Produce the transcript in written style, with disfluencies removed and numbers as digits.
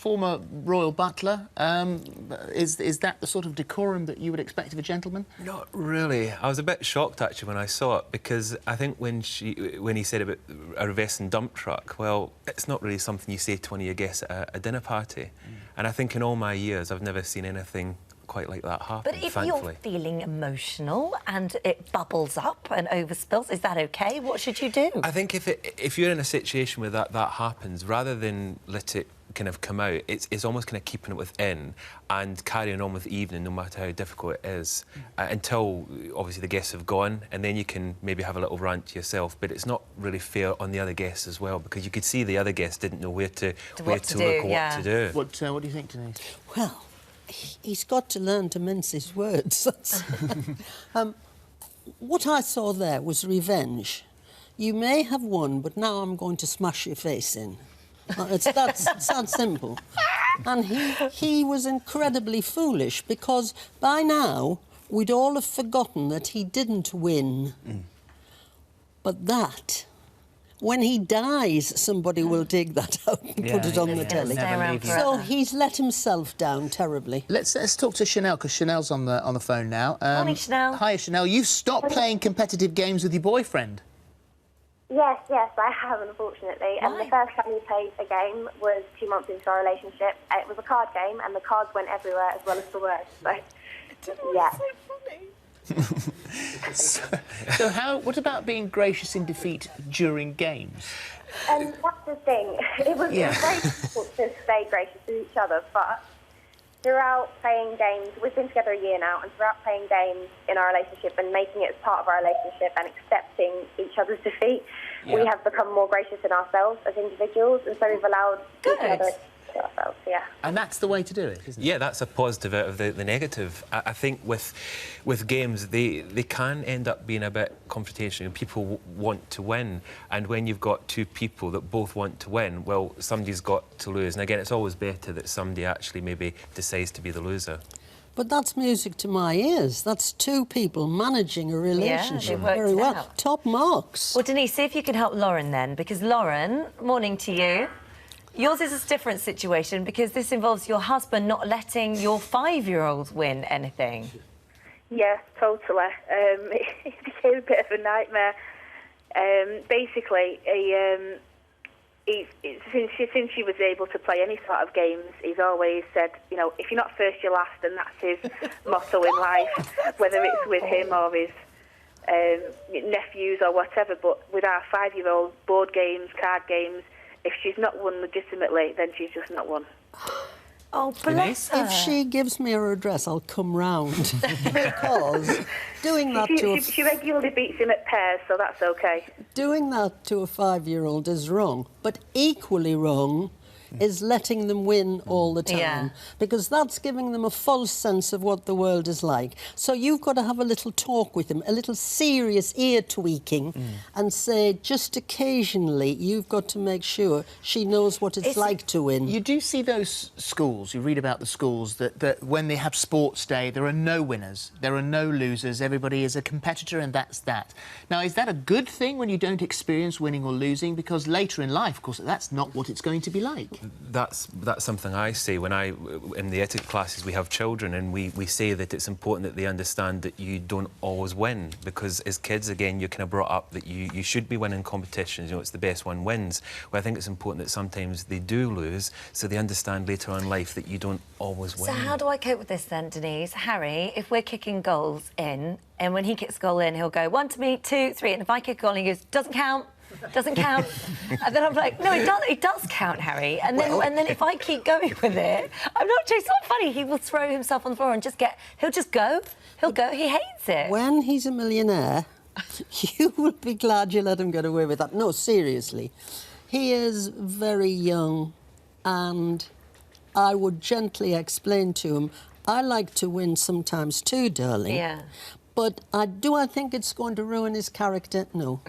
former royal butler. Is that the sort of decorum that you would expect of a gentleman? Not really. I was a bit shocked, actually, when I saw it, because I think when he said about a reverse and dump truck, well, it's not really something you say to one of your guests at a dinner party. And I think in all my years, I've never seen anything quite like that happen, But if thankfully. you're feeling emotional and it bubbles up and overspills, is that OK? What should you do? I think if you're in a situation where that happens, rather than let it kind of come out, it's almost kind of keeping it within and carrying on with the evening, no matter how difficult it is, until, obviously, the guests have gone, and then you can maybe have a little rant to yourself. But it's not really fair on the other guests as well, because you could see the other guests didn't know where to look or what to do. What do you think, Denise? Well, he's got to learn to mince his words. What I saw there was revenge. You may have won, but now I'm going to smash your face in. It's that simple. And he was incredibly foolish, because by now we'd all have forgotten that he didn't win. But that... when he dies, somebody will dig that out and put it on the telly. So he's let himself down terribly. Let's talk to Chanel, because Chanel's on the phone now. Morning, Chanel. Hi, Chanel. You've stopped playing competitive games with your boyfriend. Yes, I have, unfortunately. And the first time we played a game was 2 months into our relationship. It was a card game, and the cards went everywhere as well as the words. So, yeah. So what about being gracious in defeat during games? And that's the thing. It was very difficult to stay gracious to each other, but throughout playing games, we've been together a year now, and throughout playing games in our relationship and making it as part of our relationship and accepting each other's defeat, we have become more gracious in ourselves as individuals, and so we've allowed each other to ourselves, And that's the way to do it, isn't it? Yeah, that's a positive out of the negative. I think with games, they can end up being a bit confrontational. People want to win, and when you've got two people that both want to win, well, somebody's got to lose. And again, it's always better that somebody actually maybe decides to be the loser. But that's music to my ears. That's two people managing a relationship very well. Out. Top marks. Well, Denise, see if you can help Lauren then, because Lauren, morning to you. Yours is a different situation, because this involves your husband not letting your 5-year-old win anything. Yeah, totally. It became a bit of a nightmare. Basically, since she was able to play any sort of games, he's always said, you know, if you're not first, you're last, and that's his motto in life, whether it's with him or his nephews or whatever. But with our 5-year-old, board games, card games, if she's not won legitimately, then she's just not won. Oh, bless her. If she gives me her address, I'll come round. Because doing that she regularly beats him at pairs, so that's OK. Doing that to a 5-year-old is wrong, but equally wrong is letting them win all the time, because that's giving them a false sense of what the world is like. So you've got to have a little talk with them, a little serious ear tweaking, and say, just occasionally, you've got to make sure she knows what it's like to win. You do see those schools, you read about the schools, that when they have sports day, there are no winners, there are no losers, everybody is a competitor, and that's that. Now, is that a good thing when you don't experience winning or losing? Because later in life, of course, that's not what it's going to be like. That's something I say when in the etiquette classes we have children, and we say that it's important that they understand that you don't always win, because as kids, again, you're kind of brought up that you should be winning competitions, you know, it's the best one wins. Well, I think it's important that sometimes they do lose, so they understand later on in life that you don't always win. So how do I cope with this then, Denise? Harry, if we're kicking goals in, and when he kicks a goal in, he'll go 1 to me, 2, 3, and if I kick a goal in, he goes, doesn't count. Doesn't count. And then I'm like, no, it does count, Harry. And then if I keep going with it, I'm not. It's not funny. He will throw himself on the floor and he'll just go. He'll go. He hates it. When he's a millionaire, you will be glad you let him get away with that. No, seriously. He is very young, and I would gently explain to him, I like to win sometimes too, darling. Yeah. But do I think it's going to ruin his character? No.